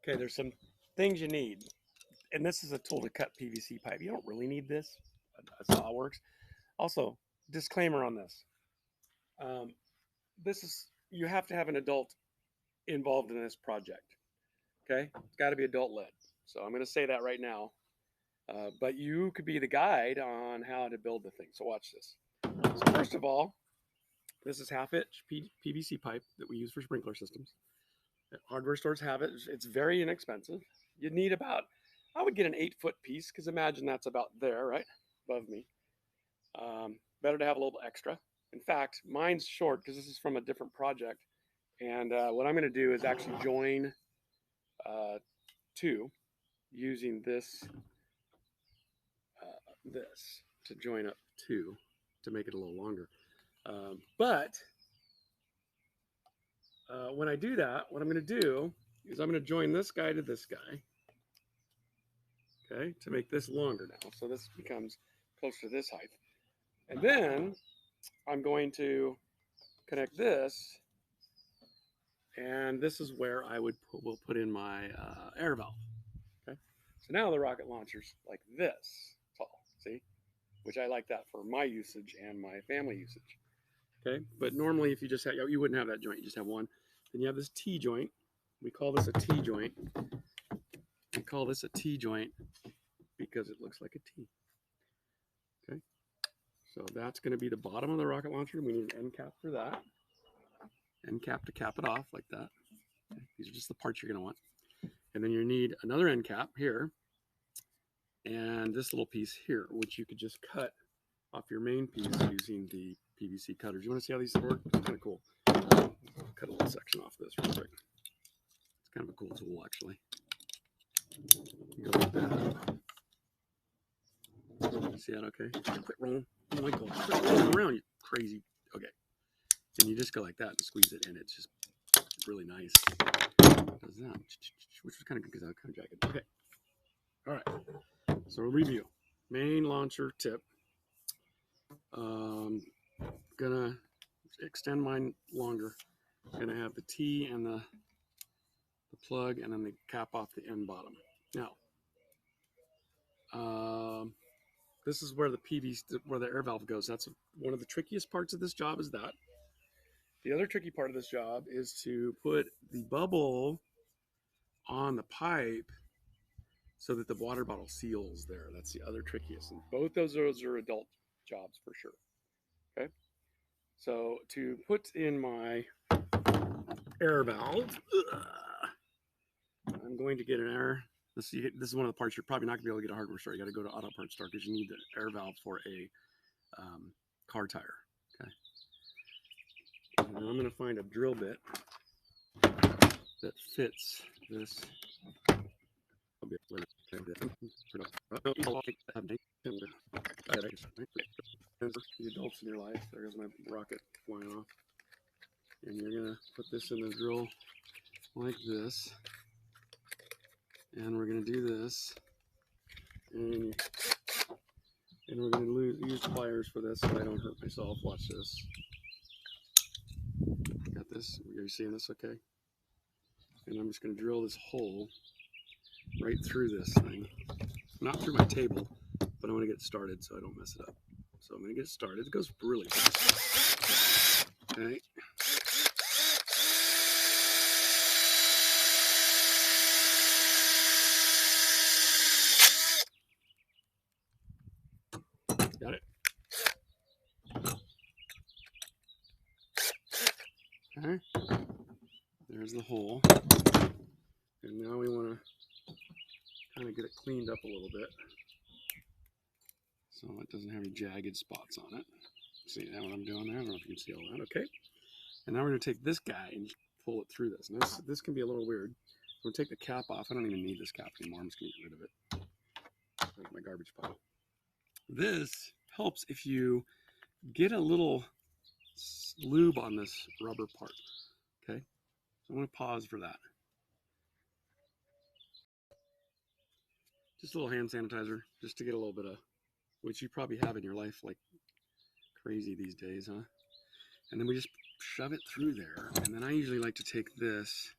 Okay, there's some things you need. And this is a tool to cut PVC pipe. You don't really need this. That's how it works. Also, disclaimer on this. Um, this is you have to have an adult involved in this project. Okay, it's got to be adult led. So I'm going to say that right now. But you could be the guide on how to build the thing. So watch this. So first of all, this is half-inch PVC pipe that we use for sprinkler systems. Hardware stores have it. It's very inexpensive. You need about, I would get an 8 foot piece because imagine that's about there, right? Above me. Better to have a little extra. In fact, mine's short because this is from a different project. And what I'm going to do is actually join uh, two using this to join up two to make it a little longer. But when I do that, what I'm going to do is I'm going to join this guy to this guy, okay, to make this longer now. So this becomes close to this height. And then I'm going to connect this, and this is where I will put in my air valve. Okay, so now the rocket launcher's like this tall, see, which I like that for my usage and my family usage. Okay, but normally if you just have, you wouldn't have that joint, you just have one. Then you have this T joint. We call this a T joint. We call this a T joint because it looks like a T. Okay, so that's going to be the bottom of the rocket launcher. We need an end cap for that. End cap to cap it off like that. Okay. These are just the parts you're going to want. And then you need another end cap here and this little piece here, which you could just cut off your main piece using the PVC cutters. You want to see how these work? It's kind of cool. Cut a little section off this real quick. It's kind of a cool tool, actually. You go like that. See that okay? Quit rolling. Oh my God, quit rolling around, you crazy. Okay. And you just go like that and squeeze it, and it's just really nice. It does that, which was kind of good because I was kind of dragging. Okay. All right. So review. Main launcher tip. Gonna extend mine longer. Gonna have the T and the plug, and then the cap off the end bottom. Now, this is where the where the air valve goes. That's one of the trickiest parts of this job is that. The other tricky part of this job is to put the bubble on the pipe so that the water bottle seals there. That's the other trickiest. And both those are adult jobs for sure. Okay. So to put in my air valve, I'm going to get an air. This is one of the parts you're probably not going to be able to get a hardware store. You got to go to auto parts store because you need the air valve for a car tire. Okay. And I'm going to find a drill bit that fits this. The adults in your life. There's my rocket flying off. And you're going to put this in the drill like this. And we're going to do this. And we're going to use pliers for this so I don't hurt myself. Watch this. Got this? Are you seeing this okay? And I'm just going to drill this hole right through this thing. Not through my table, but I want to get started so I don't mess it up. So I'm going to get started. It goes really fast. Okay. Got it? Okay. There's the hole. And now we want to kind of get it cleaned up a little bit so it doesn't have any jagged spots on it. See that what I'm doing there? I don't know if you can see all that. Okay. And now we're going to take this guy and pull it through this. And this can be a little weird. We'll take the cap off. I don't even need this cap anymore. I'm just going to get rid of it. Like my garbage pile. This helps if you get a little lube on this rubber part. Okay. So I'm going to pause for that. Just a little hand sanitizer just to get a little bit of, which you probably have in your life like crazy these days, huh? And then we just shove it through there. And then I usually like to take this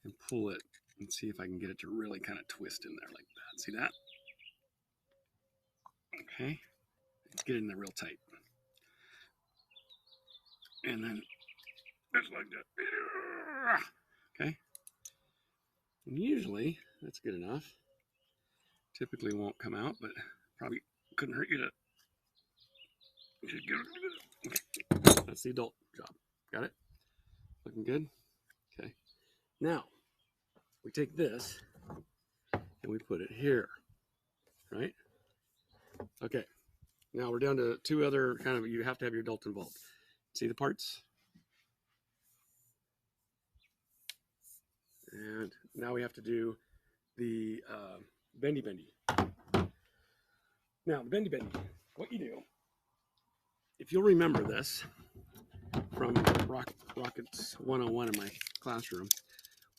and pull it Let's see if I can get it to really kind of twist in there like that. See that? Okay. Let's get it in there real tight. And then just like that. Okay. And usually that's good enough. Typically won't come out, but probably couldn't hurt you to. Okay. That's the adult job. Got it? Looking good? Okay. Now, we take this and we put it here, right? Okay. Now we're down to two other kind of, you have to have your adult involved. See the parts? And now we have to do the bendy. Now, the bendy, what you do, if you'll remember this from Rockets 101 in my classroom,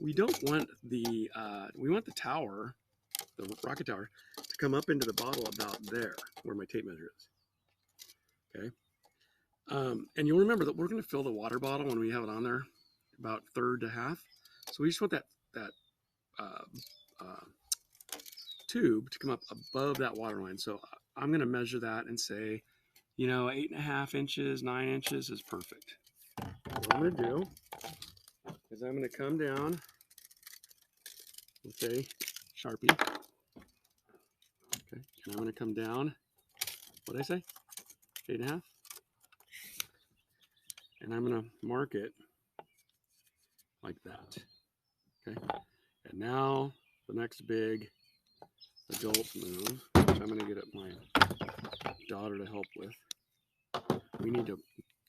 we don't want the, we want the tower, the rocket tower, to come up into the bottle about there, where my tape measure is. Okay. And you'll remember that we're going to fill the water bottle when we have it on there about third to half. So we just want that tube to come up above that water line. So I'm going to measure that and say, 8.5 inches, 9 inches is perfect. What I'm going to do is I'm going to come down with a Sharpie. Okay, and I'm going to come down, what did I say? 8.5. And I'm going to mark it like that. Okay, and now the next big adult move, which I'm going to get my daughter to help with. We need to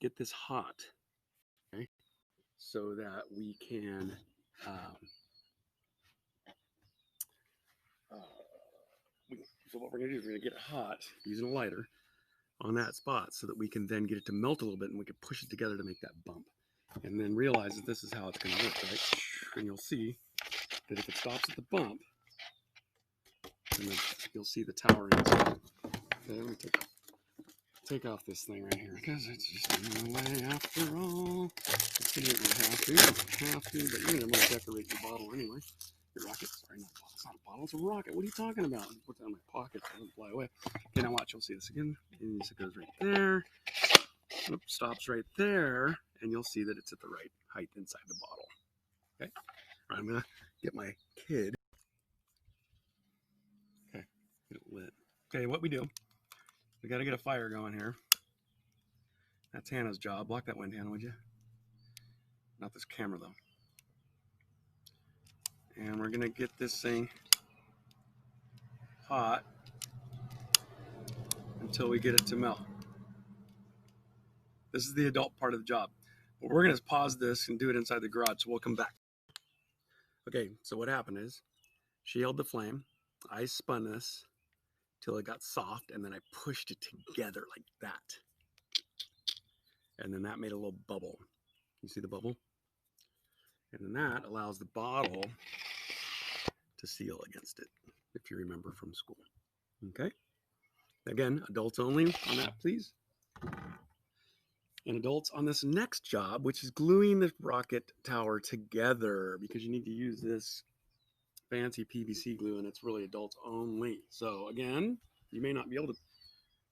get this hot, okay, so that we can so what we're going to do is we're going to get it hot using a lighter on that spot so that we can then get it to melt a little bit and we can push it together to make that bump. And then realize that this is how it's going to work, right? And you'll see that if it stops at the bump, then you'll see the tower inside. Okay, let me take off this thing right here because it's just in the way after all. You don't have to, but you're going to decorate your bottle anyway. Your rocket, sorry, not a bottle. It's not a bottle, it's a rocket. What are you talking about? Put that in my pocket so it doesn't fly away. Okay, now watch, you'll see this again. And it goes right there. Oops, stops right there, and you'll see that it's at the right height inside the bottle. Okay, I'm gonna get my kid. Okay, get it lit. Okay, what we do, we gotta get a fire going here. That's Hannah's job. Block that wind, Hannah, would you? Not this camera though. And we're gonna get this thing hot until we get it to melt. This is the adult part of the job. But we're going to pause this and do it inside the garage, so we'll come back. Okay, so what happened is she held the flame. I spun this till it got soft, and then I pushed it together like that. And then that made a little bubble. You see the bubble? And then that allows the bottle to seal against it, if you remember from school. Okay? Again, adults only on that, please. And adults on this next job, which is gluing the rocket tower together, because you need to use this fancy PVC glue, and it's really adults only. So again, you may not be able to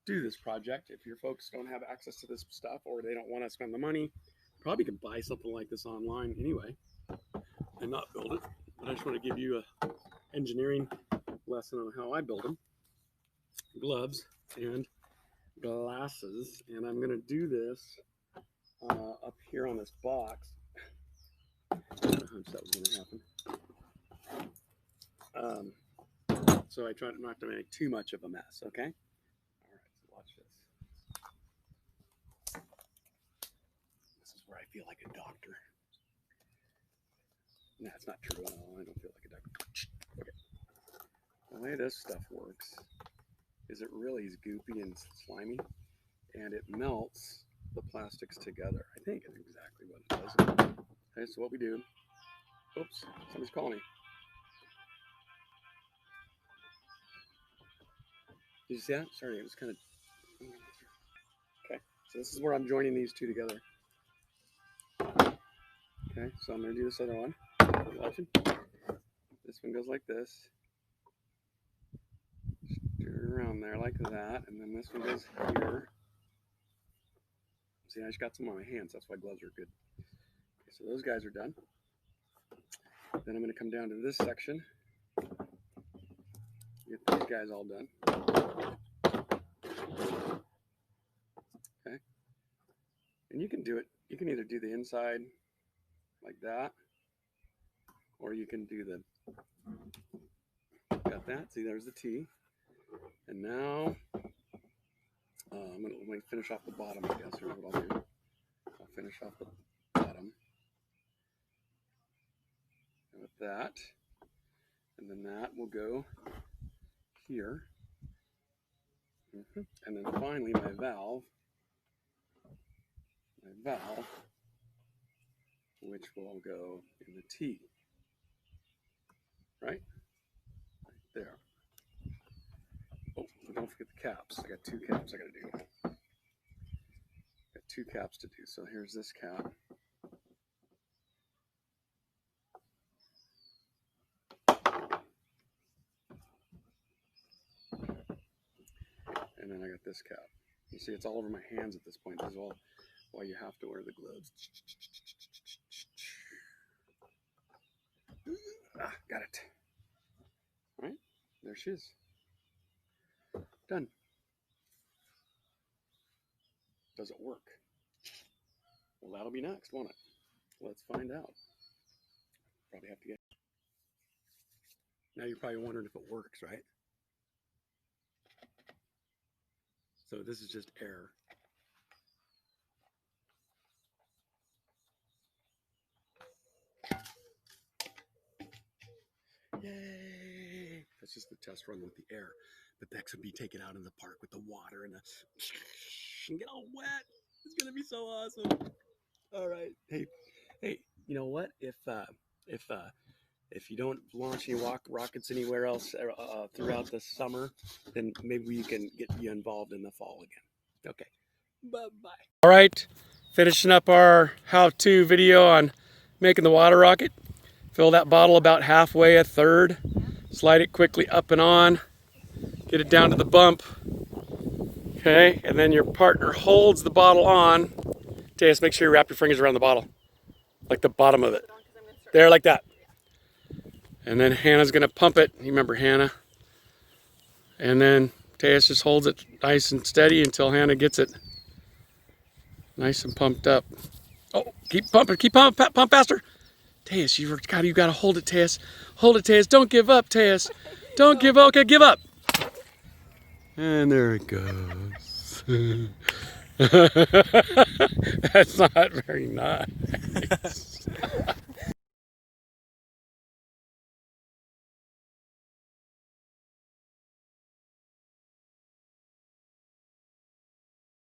do this project if your folks don't have access to this stuff, or they don't want to spend the money. Probably can buy something like this online anyway and not build it. But I just want to give you a engineering lesson on how I build them. Gloves and glasses, and I'm going to do this up here on this box. I had a hunch that was going to happen. So I try not to make too much of a mess, okay? All right, so watch this. This is where I feel like a doctor. No, it's not true at all. I don't feel like a doctor. Okay. The way this stuff works is it really is goopy and slimy, and it melts the plastics together. I think is exactly what it does. Okay, so what we do, oops, somebody's calling me. Did you see that? Sorry, it was kind of, okay, so this is where I'm joining these two together. Okay, so I'm going to do this other one. Are you watching? This one goes like this. Steer it around there like that, and then this one goes here. See, I just got some on my hands. That's why gloves are good. Okay, so those guys are done. Then I'm going to come down to this section. Get these guys all done. Okay. And you can do it. You can either do the inside like that, or you can do the, got that. See, there's the T. And now I'm going to finish off the bottom, I guess. Here's what I'll do. I'll finish off the bottom with that. And then that will go here. And then finally my valve, which will go in the T. Right? Right there. Oh, don't forget the caps. I got 2 caps I got to do. Got 2 caps to do. So here's this cap. And then I got this cap. You see, it's all over my hands at this point. This is all why you have to wear the gloves. Ah, got it. All right, there she is. Done. Does it work? Well, that'll be next, won't it? Let's find out. Probably have to get. Now you're probably wondering if it works, right? So this is just air. Yay! That's just the test run with the air. But that could be taken out in the park with the water and get all wet. It's gonna be so awesome. All right. Hey, you know what? If you don't launch any rockets anywhere else throughout the summer, then maybe we can get you involved in the fall again. Okay. Bye-bye. All right. Finishing up our how-to video on making the water rocket. Fill that bottle about halfway, a third. Slide it quickly up and on. Get it down to the bump. Okay, and then your partner holds the bottle on. Tejas, make sure you wrap your fingers around the bottle. Like the bottom of it. There, like that. And then Hannah's gonna pump it. You remember Hannah? And then Tejas just holds it nice and steady until Hannah gets it nice and pumped up. Oh, keep pumping, pump faster. Tejas, you gotta hold it, Tejas. Hold it, Tejas. Don't give up, Tejas. Don't give up. Okay, give up. And there it goes. That's not very nice.